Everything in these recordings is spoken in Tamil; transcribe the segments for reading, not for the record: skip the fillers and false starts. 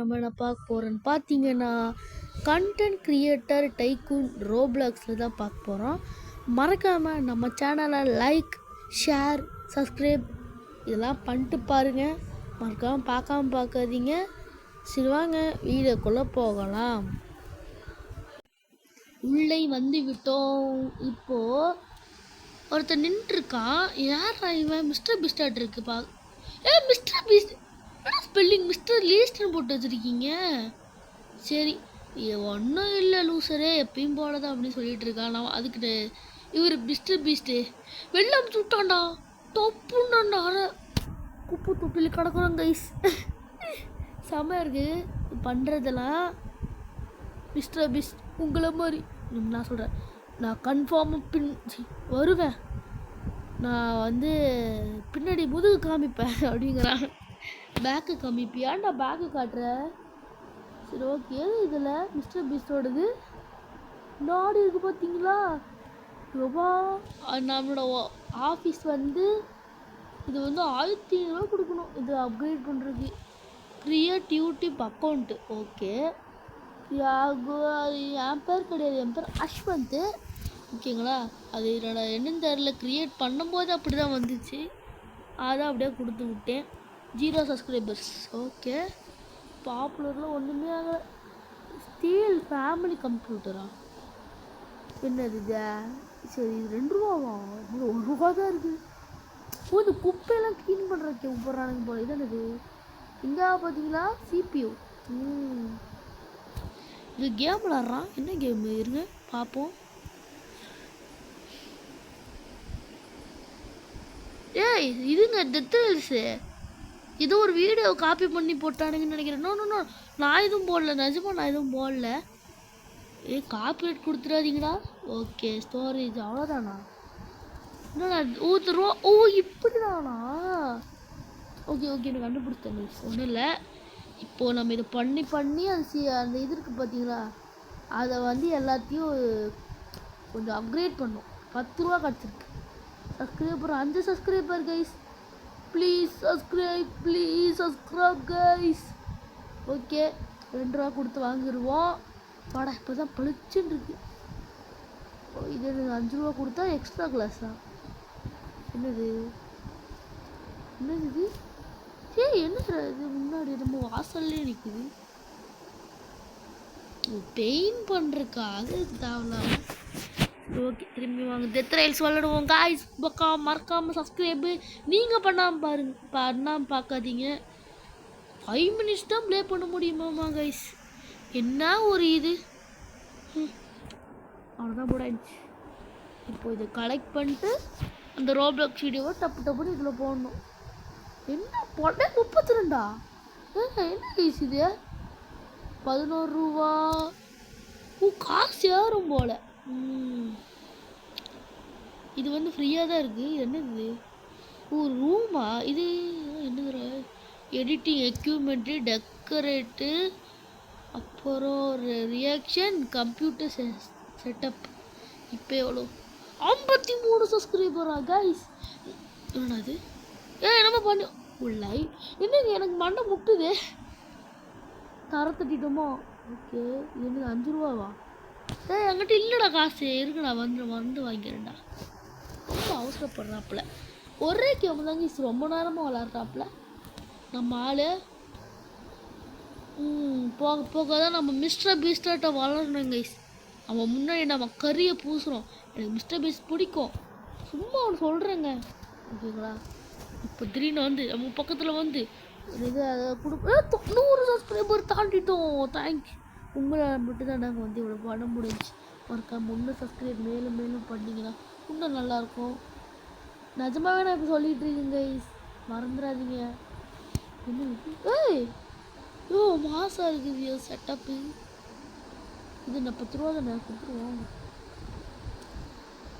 நம்ம என்ன பார்க்க போகிறோன்னு பார்த்தீங்கன்னா கண்டென்ட் கிரியேட்டர் டைக்கூன் ரோப்ளாக்ஸில் தான் பார்க்க போகிறோம். மறக்காமல் நம்ம சேனலை லைக், ஷேர், சப்ஸ்கிரைப் இதெல்லாம் பண்ணிட்டு பாருங்கள். மறக்காமல் பார்க்காதீங்க. சரி வாங்க வீடியோக்குள்ளே போகலாம். உள்ளே வந்து விட்டோம். இப்போது ஒருத்தர் நின்றுருக்கான். யார் இவன்? மிஸ்டர் பிஸ்டாட் இருக்கு மிஸ்டர் பீஸ்ட் ஸ்பெல்லிங் மிஸ்டர் லீஸ்ட்னு போட்டு வச்சுருக்கீங்க. சரி ஒன்றும் இல்லை லூசரே, எப்பயும் போலதான் அப்படின்னு சொல்லிட்டு இருக்கான். நான் அதுக்கிட்ட இவர் மிஸ்டர் பீஸ்ட்டு வெளில அமுச்சு விட்டான்டா. தொப்புண்டாண்டா குப்பு தொப்பில் கிடக்குறோம் கைஸ். செம்மையாக இருக்குது பண்ணுறதெல்லாம். மிஸ்டர் பீஸ்ட் உங்களை மாதிரி நான் சொல்கிறேன், நான் கன்ஃபார்மாக வருவேன். நான் வந்து பின்னாடி முதுகு காமிப்பேன் அப்படிங்கிறான். பேக்கு காமிப்பியா? நான் பேக்கு காட்டுறேன். சரி ஓகே. இதில் மிஸ்டர் பீஸ்டோடது நாடு இருக்குது பார்த்தீங்களா? ரொம்ப நம்மளோட ஆஃபீஸ் வந்து இது வந்து 1500 கொடுக்கணும் இது அப்கிரேட் பண்ணுறதுக்கு. Creativity account okay. என் பேர் கிடையாது, என் பேர் அஸ்வந்த் ஓகேங்களா. அது என்னோட என்னன்னு தெரில, க்ரியேட் பண்ணும்போது அப்படி தான் வந்துச்சு. அதான் அப்படியே கொடுத்து விட்டேன். 0 சப்ஸ்கிரைபர்ஸ் ஓகே. பாப்புலரில் ஒன்றுமே ஆகலை. ஸ்டீல் ஃபேமிலி கம்ப்யூட்டரா என்னது இது? சரி இது 2 ரூபாவா? 1 ரூபா தான் இருக்குது. இந்த குப்பையெல்லாம் க்ளீன் பண்ணுறதுக்கு கூப்பிட்றானுங்க போல. இது என்னது இங்கே பார்த்தீங்களா? CPU. இது கேம் விளாட்றான். என்ன கேம் இருங்க பார்ப்போம். ஏய் இதுங்க டெத்தல்ஸு ஏதோ ஒரு வீடியோ காப்பி பண்ணி போட்டானுங்கன்னு நினைக்கிறேன். நோ நான் எதுவும் போடல, நிஜமாக நான் எதுவும் போடல. காப்பிரைட் கொடுத்துடாதீங்களா? ஓகே ஸ்டோரேஜ் அவ்வளோதானா? என்னண்ணா ஊற்றுருவா? ஓ இப்படி தானா? ஓகே நான் கண்டுபிடிச்சேன். ஒன்றும் இல்லை. இப்போது நம்ம இதை பண்ணி அந்த இது இருக்குது பார்த்தீங்களா, அதை வந்து எல்லாத்தையும் கொஞ்சம் அப்கிரேட் பண்ணோம். 10 ரூபா கிடச்சிருக்கு. Subscriber 5 subscriber guys, please subscribe guys. Okay 2 ரூபா கொடுத்து வாங்கிடுவோம். வாடா இப்போ தான் பளிச்சுன்னு இருக்கு. இது 5 ரூபா கொடுத்தா எக்ஸ்ட்ரா கிளாஸா? என்னது இது? என்ன இது முன்னாடி நம்ம வாசல்லே நிற்குது. பெயிண்ட் பண்ணுறக்கா? அது தேவையில்லாம. ஓகே திரும்பி வாங்க டெத் ரைல்ஸ் விளாடுவோம் காய்ஸ். மறக்காமல் சப்ஸ்கிரைபு நீங்கள் பண்ணாமல் பார்க்காதீங்க. 5 மினிட்ஸ் தான் ப்ளே பண்ண முடியுமாம்மா கைஸ். என்ன ஒரு இது அவ்வளோதான் போடாச்சு. இப்போ இதை கலெக்ட் பண்ணிட்டு அந்த ரோப்ளாக்ஸ் வீடியோவை டப்புன்னு இதில் போடணும். என்ன போட்டே 32. என்ன கைஸ் இது? 11 ரூபா. காசு ஏறும் போல. இது வந்து ஃப்ரீயாக தான் இருக்குது. என்னது ரூமா இது? என்னது எடிட்டிங் எக்யூப்மெண்ட்டு, டெக்கரேட்டு, அப்புறம் ரியாக்ஷன், கம்ப்யூட்டர் செட்டப். இப்போ எவ்வளோ? 53 சப்ஸ்கிரைபரா கைஸ்? என்னது நம்ம பண்ணி உள்ளாய் என்னங்க எனக்கு மண்டை முட்டுது. தரத்தட்டிட்டோமோ? ஓகே இது என்னது 5 ரூபாவா? என்கிட்ட இல்லைடா காசு இருக்குடா. வந்து வாங்கிறேன்டா. ரொம்ப அவசரப்படுறாப்புல. ஒரே கேம் தாங்க ரொம்ப நேரமாக விளாட்றாப்புல நம்ம ஆள். போக தான் நம்ம மிஸ்டர் பீஸ்டாட்ட வளரணும் கைஸ். அவன் முன்னாடி நம்ம கறியை பூசுகிறோம். எனக்கு மிஸ்டர் பீஸ்ட் பிடிக்கும். சும்மா அவன் சொல்கிறேங்க ஓகேங்களா. இப்போ திடீர்னு வந்து நம்ம பக்கத்தில் வந்து இது அதை 100 சப்ஸ்கிரைபர் தாண்டிட்டோம். தேங்க்யூ. உங்களை மட்டும் தான் நாங்கள் வந்து இவ்வளோ பண்ண முடிஞ்சு. மறக்காம 1 சப்ஸ்கிரைப் மேலும் பண்ணிங்கன்னா இன்னும் நல்லாயிருக்கும். நிஜமாகவே நான் இப்போ சொல்லிகிட்டு இருக்கேங்க கைஸ், மறந்துடாதீங்க. என்ன மாசாக இருக்குது செட்டப்பு. இது நான் 10 ரூபா தானே கொடுத்துருவோம்.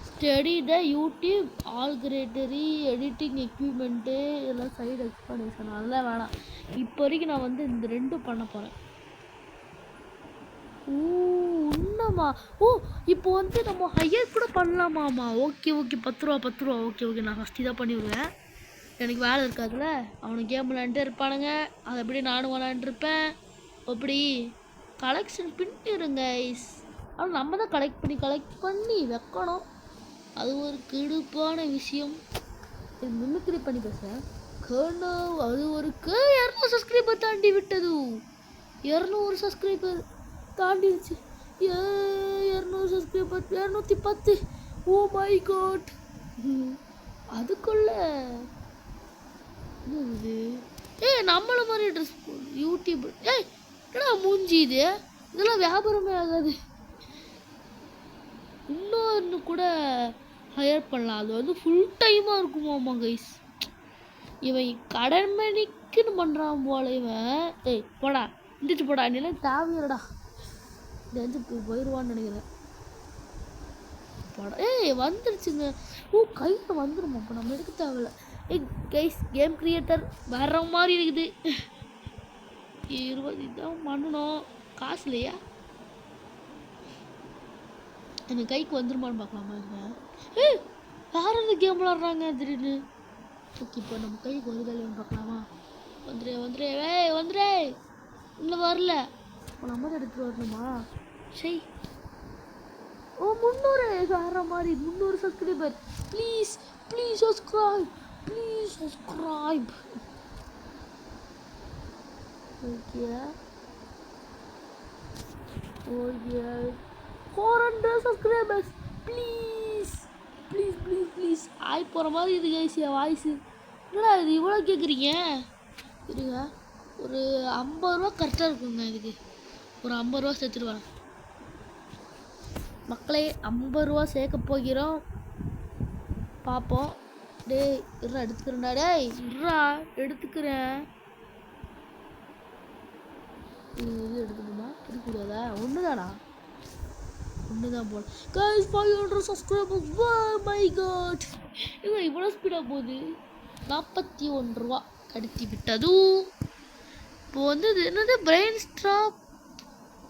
ஸ்டடி த யூடியூப் ஆல்கிரேட்டரி எடிட்டிங் எக்யூப்மெண்ட்டு இதெல்லாம் சைடு எக்ஸ்ப்ளனேஷன் அதெல்லாம் வேணாம். இப்போ வரைக்கும் நான் வந்து இந்த 2 பண்ண போகிறேன். இன்னமா இப்போ வந்து நம்ம ஹையர் கூட பண்ணலாமாம்மா? ஓகே 10 ரூபா. ஓகே நான் ஃபஸ்ட்டு இதாக பண்ணிவிடுவேன். எனக்கு வேலை இருக்காதுல்ல, அவனுக்கு கேம் விளையாண்டுட்டே இருப்பானுங்க, அதை எப்படி நானும் விளையாண்டுருப்பேன். அப்படி கலெக்ஷன் பின்னிருங்க கைஸ். ஆனால் நம்ம தான் கலெக்ட் பண்ணி வைக்கணும். அது ஒரு கடுப்பான விஷயம். மிமிக்ரி பண்ணி பேசுகிறேன். அது ஒரு 200 சப்ஸ்கிரைபர் தாண்டி விட்டது. 200 சப்ஸ்கிரைபர் தாண்டிடுச்சு. 200 சப்ஸ்கிரைபர் 210. Oh my God. அதுக்குள்ள இது நம்மள மாதிரி ட்ரெஸ் யூடியூப். என்னடா மூஞ்சி இது, இதெல்லாம் வியாபாரமே ஆகாது. இன்னொன்று கூட ஹையர் பண்ணலாம், அது வந்து ஃபுல் டைமாக இருக்குமாம்மா கைஸ். இவன் கடமைக்குன்னு பண்ணுறான் போல இவன். போடா இந்திச்சு போடா, நீலாம் தேவையில்லடா. இது வந்து போயிடுவான்னு நினைக்கிறேன். போடா. வந்துருச்சுங்க. கையில் வந்துடும். அப்போ நம்ம எடுக்க தேவையில்ல. கைஸ் கேம் கிரியேட்டர் வேற மாதிரி இருக்குது. 20 தான் பண்ணணும், காசு இல்லையா? எனக்கு கைக்கு வந்துருமான்னு பார்க்கலாமா? யார் அந்த கேம் விளாட்றாங்க திடீர்னு? ஓகே, இப்போ நம்ம கைக்கு வருதா இல்லையான்னு பார்க்கலாமா? வந்துரு இன்னும் வரல. இப்போ நம்ம தான் எடுத்துகிட்டு வரணுமா? சரி. 300 வேற மாதிரி 300 subscriber. Please subscribe. Okay 400 subscribers. Please ஆய் போகிற மாதிரி இது கைஸ் என் வாய்ஸு. என்னடா இது இவ்வளோ கேட்குறீங்க? இருங்க, ஒரு 50 ரூபா கரெக்டாக இருக்குங்க. இதுக்கு ஒரு 50 ரூபா சேர்த்துட்டு வரேன் மக்களே. 50 ரூபா சேர்க்க போகிறோம், பார்ப்போம். எடுத்துக்கிறேன்டா. எடுத்துக்கிறேன். இது எடுக்கணுமா? எடுக்கக்கூடாதா? ஒன்றுதானா? ஒன்றுதான் போல். Guys 500 subscribers. Oh my God. இவ்வளோ ஸ்பீடாக போகுது. 41 ரூபா கடத்தி விட்டது. இப்போ வந்து இது என்னது? Brain stop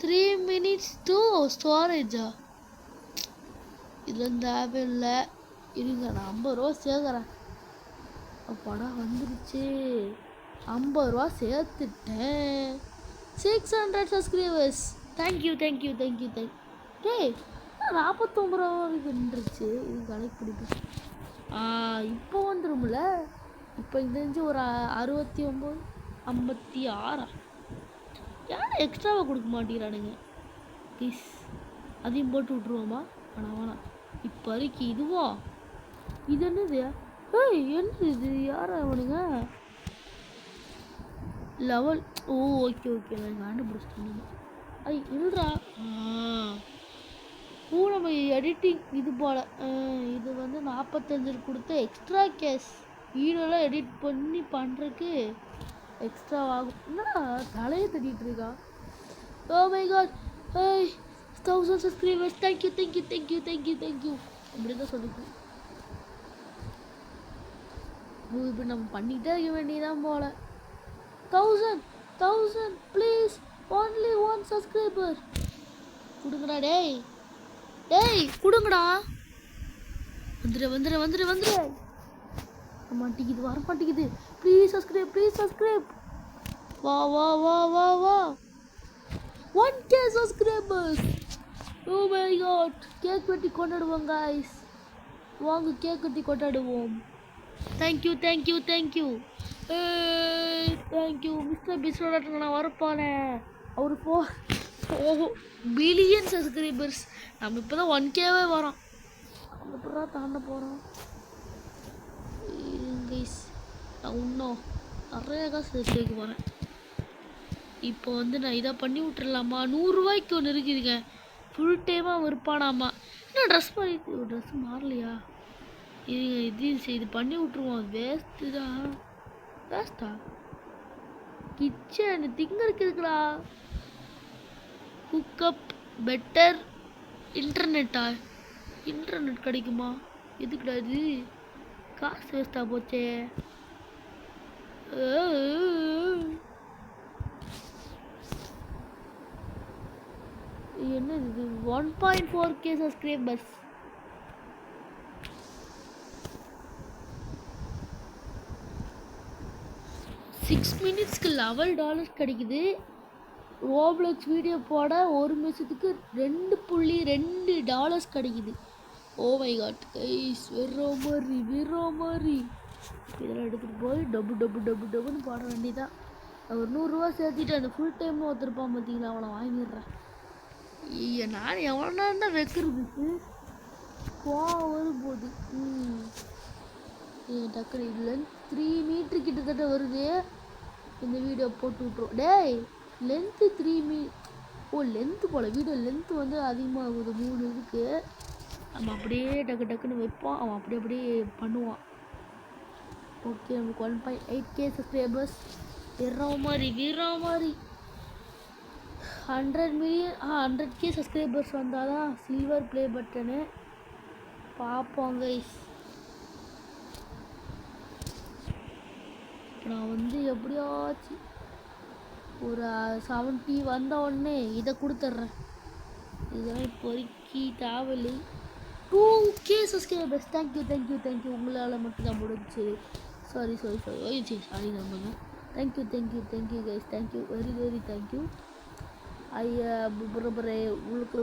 3 minutes to ஸ்டோரேஜா? இதில் தேவையில்லை. இருங்க, நான் 50 ரூபா சேர்க்குறேன். படம் வந்துருச்சு. 50 ரூபா சேர்த்துட்டேன். 600 சப்ஸ்கிரைபர்ஸ். தேங்க்யூ. 49 ரூபா வரைக்கும் நின்றுச்சு. இது கணக்கு பிடிக்கும். இப்போ வந்துடும்ல. இப்போ இது தெரிஞ்சு ஒரு 69 56. யாரும் எக்ஸ்ட்ராவாக கொடுக்க மாட்டேங்கிறானுங்க ப்ளீஸ். அதையும் போட்டு விட்ருவோமா? வேணாம். இப்போ வரைக்கும் இதுவா? இது என்னது? என்னது இது? யாரா அவனுங்க? லெவல். ஓகே நான் கண்டுபிடிச்சிட்டேன். இல்லைடா. நம்ம எடிட்டிங் இது போல். இது வந்து 45 கொடுத்த எக்ஸ்ட்ரா கேஷ். வீடியோலாம் எடிட் பண்ணி பண்ணுறதுக்கு எக்ஸ்ட்ரா ஆகும். என்னடா தலையை தட்டிகிட்டு இருக்கா? Oh my god. 1000 subscribers. Thank you. அப்படி தான் சொல்லிக்கணும். இப்போ நம்ம பண்ணிக்கிட்டே இருக்க வேண்டியதான் போல. 1000 ப்ளீஸ். Only 1 subscriber. கொடுங்கடா. கொடுங்கடா. வந்துரு. வர மாட்டேங்குது. Please subscribe. வா 1K subscribers. Oh my God. Cake வெட்டி கொண்டாடுவோம் கைஸ். வாங்க கேக் வெட்டி கொண்டாடுவோம். தேங்க்யூ. தேங்க்யூ மிஸ்டர் பிஸ்ரோட நான் வரப்போனேன். அவர் பில்லியன் சப்ஸ்கிரைபர்ஸ். நம்ம இப்போ தான் 1Kவே வரோம். நம்ம எப்படா தாண்ட போகிறோம் கைஸ்? நான் இன்னும் நிறைய காசு கேட்க போகிறேன். இப்போ வந்து நான் இதை பண்ணி விட்டுறலாமா? 100 ரூபாய்க்கு ஒன்று இருக்குதுங்க. ஃபுல் டைமாக இருப்பானாமா. என்ன ட்ரெஸ் மாறலையா? இது பண்ணி விட்ருவோம். வேஸ்ட்டா கிச்சன் திங்கருக்கு இருக்குடா. குக்கப் பெட்டர் இன்டர்நெட் கிடைக்குமா? எதுக்குடா இது? காசு வேஸ்ட்டாக போச்சே. என்னது இது? 1.4K மினிட்ஸ்க்கு $11 கிடைக்குது. ரோப்ளக்ஸ் வீடியோ போட 1 நிமிஷத்துக்கு $2.2 கிடைக்குது. ஓ மை காட் கைஸ், வெற மாதிரி இதெல்லாம் எடுத்துகிட்டு போய் டப்புன்னு பாட வேண்டியதான். ஒரு $100 சேர்த்திட்டு அந்த ஃபுல் டைம் ஒருத்தருப்பான் பார்த்தீங்களா, அவனை வாங்கிடுறேன். ஐயா, நான் எவ்வளோ தான் வைக்கிறதுக்கு வரும் போது. டக்குனு லென்த் 3 மீட்டர் கிட்டத்தட்ட வருது. இந்த வீடியோ போட்டு விட்ருவோம். டேய், லென்த்து 3 லென்த்து போல் வீடியோ லென்த்து வந்து அதிகமாகுது 3 இதுக்கு. நம்ம அப்படியே டக்குன்னு வைப்போம், அவன் அப்படியே பண்ணுவான். ஓகே, நமக்கு 1.8K சப்ஸ்கிரைபர்ஸ். வீர மாதிரி 100K சப்ஸ்கிரைபர்ஸ் வந்தால் தான் சில்வர் ப்ளே பட்டனு. பார்ப்போம் கைஸ். நான் வந்து எப்படியாச்சும் ஒரு 70 வந்த உடனே இதை கொடுத்துட்றேன். இதெல்லாம் இப்போதைக்கு தேவையில்லை. 2K subscribers. தேங்க்யூ. உங்களால் மட்டும் தான் முடிஞ்சு. சாரி நம்ம thank you guys. Thank you very thank you. உங்களுக்கு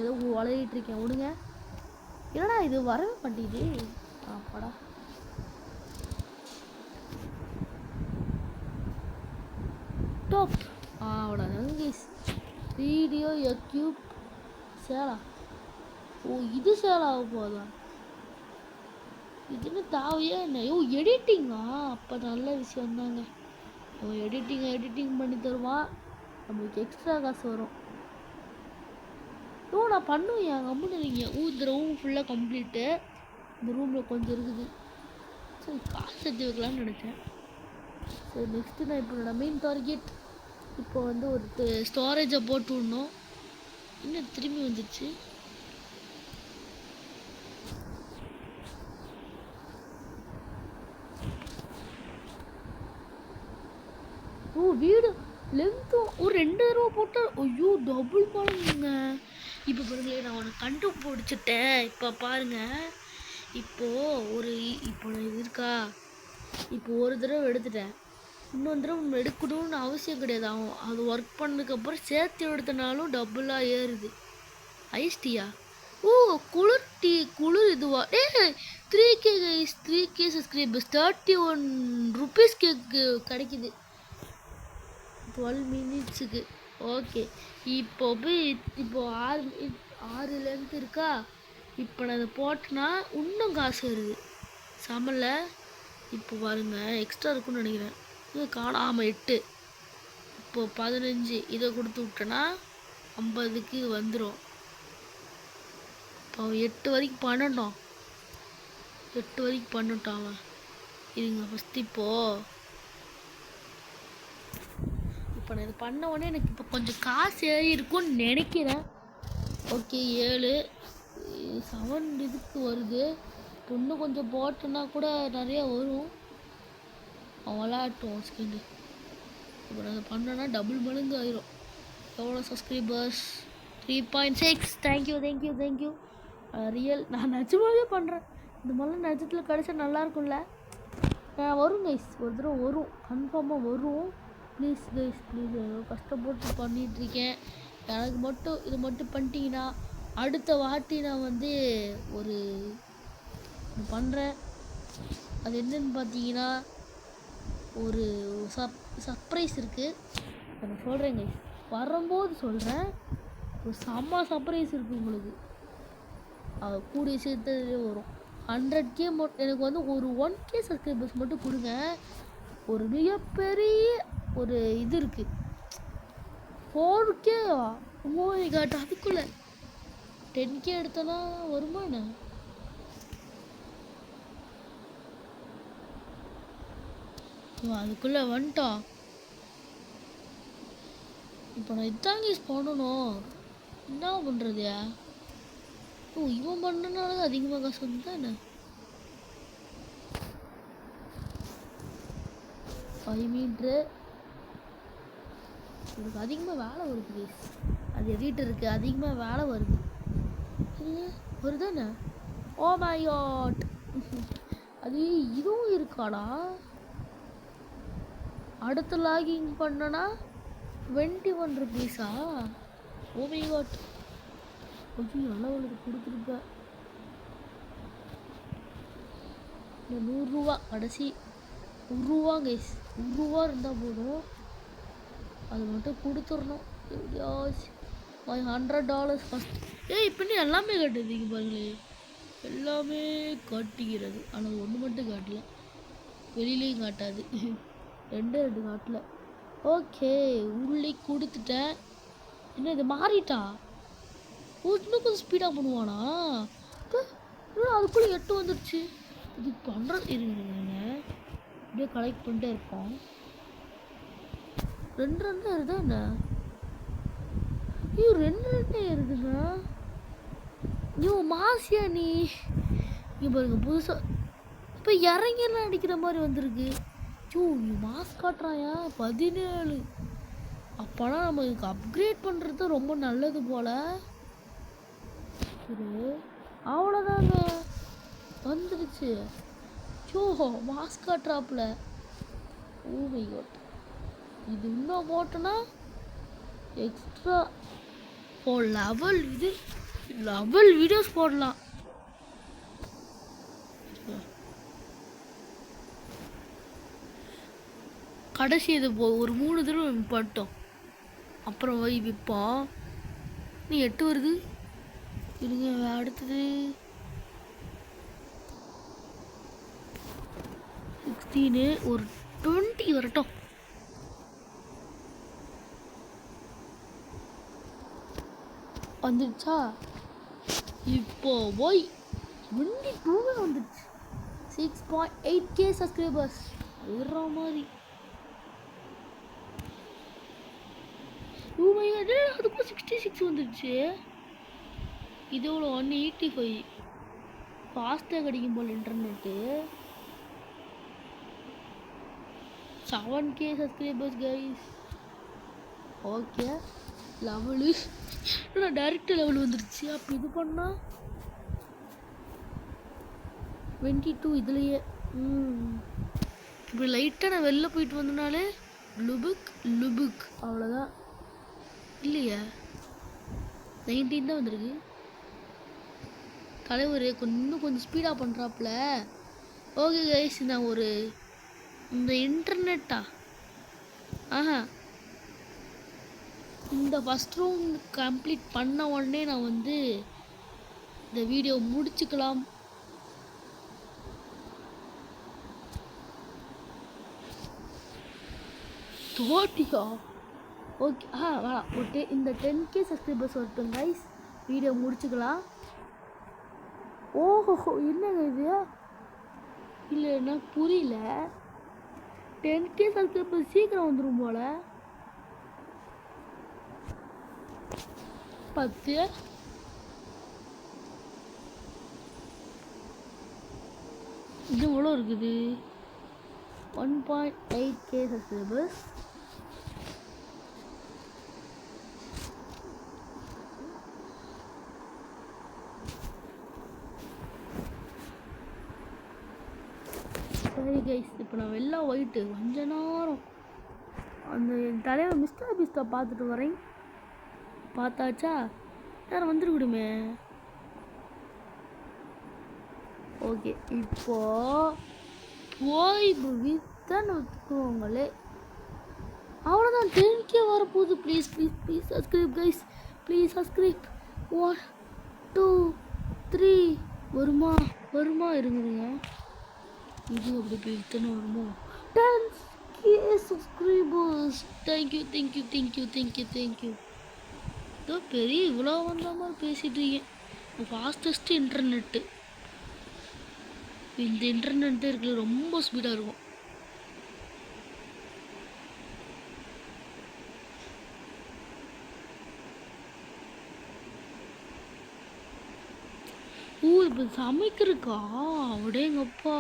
ஏதோ வளரிட்டு இருக்கேன் விடுங்க. என்னடா இது வரவே மாட்டேங்குது. படா டாப் அவ்வளோதாங்க கைஸ். வீடியோ யூடியூப் சேலா. இது சேலாக போதா? இதுன்னு தாவையா என்ன? எடிட்டிங்கா? அப்போ நல்ல விஷயம் தாங்க. எடிட்டிங் பண்ணி தருவான், நம்மளுக்கு எக்ஸ்ட்ரா காசு வரும். நான் பண்ணுவேன் கம்முன்னு நீங்கள். இந்த ரூம் ஃபுல்லாக கம்ப்ளீட்டு. இந்த ரூமில் கொஞ்சம் இருக்குது. சரி, காசு எடுத்து வைக்கலான்னு நினச்சேன். சரி, நெக்ஸ்ட்டு நான் இப்போ மெயின் டார்கெட் இப்போ வந்து ஒரு ஸ்டோரேஜை போட்டு விடணும். இன்னும் திரும்பி வந்துடுச்சு. வீடு லென்த்தும் ஒரு $2,000 போட்டால் ஐயோ டபுள் பாருங்க. இப்போ பாருங்களேன், நான் உனக்கு கண்டுபிடிச்சிட்டேன். இப்போ பாருங்கள், இப்போ இது இருக்கா, இப்போ ஒரு தடவை எடுத்துட்டேன். இன்னொரு தடவை எடுக்கணும்னு அவசியம் கிடையாது. அது ஒர்க் பண்ணதுக்கப்புறம் சேர்த்து எடுத்தனாலும் டபுளாக ஏறுது. ஐஸ்டியா? குளிர் இதுவா? 3K சப்ஸ்கிரைபர்ஸ் ₹31 கிடைக்குது 12 மினிட்ஸுக்கு. ஓகே, இப்போ 6 லென்த் இருக்கா. இப்போ நான் அதை போட்டேன்னா இன்னும் காசு வருது. சமலை இப்போ பாருங்க, எக்ஸ்ட்ரா இருக்குன்னு நினைக்கிறேன். இது காணாமல் 8. இப்போ 15 இதை கொடுத்து விட்டேன்னா 50க்கு வந்துடும். இப்போ 8 வரைக்கும் பண்ணட்டும். அவன் இருங்க ஃபஸ்ட்டு. இப்போ நான் இது பண்ண உடனே எனக்கு இப்போ கொஞ்சம் காசு ஏறி இருக்கும்னு நினைக்கிறேன். ஓகே, 7 இதுக்கு வருது. இன்னும் கொஞ்சம் போட்டோன்னா கூட நிறையா வரும். அவன் விளாட்டும் செகண்டு. இப்போ நான் அதை பண்ணேன்னா டபுள் மடங்கு ஆயிரும். எவ்வளோ சப்ஸ்கிரைபர்ஸ்? 3.6. தேங்க்யூ. ரியல். நான் நிஜமாவே பண்ணுறேன். இந்த மாதிரிலாம் நிஜத்தில் கிடச்சா நல்லாயிருக்கும்ல. வரும் கைஸ், ஒரு தடவை வரும், கன்ஃபார்மாக வரும். ப்ளீஸ் கைஸ், கஷ்டப்பட்டு பண்ணிகிட்ருக்கேன். எனக்கு மட்டும் இது மட்டும் பண்ணிட்டீங்கன்னா அடுத்த வாட்டி நான் வந்து ஒரு பண்ணுறேன். அது என்னன்னு பார்த்தீங்கன்னா, ஒரு சர்ப்ரைஸ் இருக்குது. நான் சொல்கிறேன் கைஸ், வரும்போது சொல்கிறேன். ஒரு செம்ம சர்ப்ரைஸ் இருக்குது உங்களுக்கு. அது கூடிய சேர்த்ததுலேயே வரும். 100K எனக்கு வந்து ஒரு 1K சப்ஸ்கிரைபர்ஸ் மட்டும் கொடுங்க. ஒரு மிகப்பெரிய ஒரு இது இருக்குது. 4K. ஓ மை காட், அதுக்குள்ளே 10K எடுத்தோன்னா வருமா என்ன? அதுக்குள்ளே வந்துட்டான். இப்போ நான் இதாங்க பண்ணணும். என்ன பண்ணுறது? இவன் பண்ணனால தான் அதிகமாக காசு வந்து என்ன? 5 மீட்ரு. எனக்கு அதிகமாக வேலை வருது ப்ளீஸ். அது எடிட்டருக்கு அதிகமாக வேலை வருது. வருதானே? ஓ மை காட், அது இதுவும் இருக்காடா. அடுத்து லாகிங் பண்ணனா 21 ருபீஸா? ஓ மை காட், கொஞ்சம் நல்லவளுக்கு கொடுத்துருப்பேன். இந்த 100 ரூபா கடைசி 1 ரூபா கைஸ், 1 ரூபா இருந்தால் போதும், அது மட்டும் கொடுத்துடணும் எப்படியாச்சும். $100 ஃபஸ்ட். இப்போ நீ எல்லாமே காட்டுறீங்க பாருங்களே, எல்லாமே காட்டுகிறது. ஆனால் ஒன்று மட்டும் காட்டல, வெளியிலையும் காட்டாது. ரெண்டு காட்டல. ஓகே, உள்ளே கொடுத்துட்டேன். என்ன இது மாறிட்டா? இன்னும் கொஞ்சம் ஸ்பீடாக பண்ணுவானா? அதுக்குள்ளே 8 வந்துடுச்சு. இது பண்ணுறது இருங்க, இப்படியே கலெக்ட் பண்ணிட்டே இருப்போம். 2 இருந்தா என்ன? ஐயோ 2 இருக்குங்க. ஐயோ மாசியா நீ இங்கே பாருங்க, புதுசாக இப்போ இறங்கியெல்லாம் அடிக்கிற மாதிரி வந்திருக்கு. ஐயோ நீ மாஸ் காட்டுறாயா? 17. அப்போனா நம்ம இதுக்கு அப்கிரேட் பண்ணுறது ரொம்ப நல்லது போல். சரி, அவ்வளோதாங்க, வந்துடுச்சு. ஐயோ மாஸ் காட்டுறாப்புல. ஓ மை காட், இது இன்னும் போட்டோன்னா எக்ஸ்ட்ரா லெவல், இது லெவல் வீடியோஸ் போடலாம். கடைசி இது ஒரு 3 தடவை பட்டோம், அப்புறம் வை விற்போம். நீ 8 வருது இருங்க. அடுத்தது 16, ஒரு 20 வரட்டும். வந்துடுச்சா? இப்போ போய் 22 வந்துடுச்சு. 6.8K சப்ஸ்கிரைபர்ஸ் ஏறுற மாதிரி. அதுக்கும் 66 வந்துடுச்சு. இதோட 185 ஃபாஸ்ட்டாக கிடைக்கும் போல் internet. 7K subscribers guys. Okay, level direct level வந்துடுச்சு. அப்போ இது பண்ணால் 22 இதுலேயே. இப்படி லைட்டாக நான் வெளில போயிட்டு வந்தனாலே லுபுக் அவ்வளோதான். இல்லையா 19 தான் வந்துருக்கு. தலைவர் இன்னும் கொஞ்சம் ஸ்பீடாக பண்ணுறாப்புல. ஓகே கைஸ், நான் ஒரு இந்த இன்டர்நெட்டா இந்த ஃபஸ்ட் ரூம் கம்ப்ளீட் பண்ண உடனே நான் வந்து இந்த வீடியோ முடிச்சுக்கலாம். தோட்டியா? ஓகே, வேணாம், இந்த 10K சப்ஸ்கிரைபர்ஸ் வரட்டும் கைஸ், வீடியோ முடிச்சுக்கலாம். ஓஹோ, என்னங்க இது? இல்லை எனக்கு புரியல. 10K சப்ஸ்கிரைபர்ஸ் சீக்கிரம் வந்துடும் போல. 10 இது எவ்வளோ இருக்குது? 1.8K subscribers. சரி கைஸ், இப்போ நான் வெளில போயிட்டு கொஞ்ச நேரம் அந்த என் தலைவர் மிஸ்டர் பீஸ்டா பார்த்துட்டு வரேன். பார்த்தாச்சா? நேரம் வந்துருக்கிடுமே. ஓகே, இப்போ போய் வித்தன்னு வச்சுக்கோங்களே. அவ்வளோதான், 10K வரப்போகுது. Please please please subscribe guys, please subscribe. 1 2 3 வருமா இருங்க. இது அப்படி போய் இத்தனை வருமோ? 10K subscribers. தேங்க்யூ. இதோ பெரிய இவ்வளோ வந்த மாதிரி பேசிட்டு இருக்கேன். Fastest internet. இந்த இன்டர்நெட் இருக்கிறது ரொம்ப ஸ்பீடாக இருக்கும். இப்போ சமைக்கிறக்கா? அப்படியேங்கப்பா.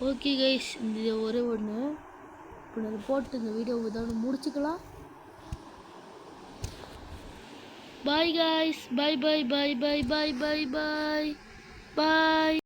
ஓகே கைஸ், இந்த ஒரே ஒன்று இப்போ நான் போட்டு இந்த வீடியோ இதோட முடிச்சுக்கலாம். பாய் கைஸ், பாய்.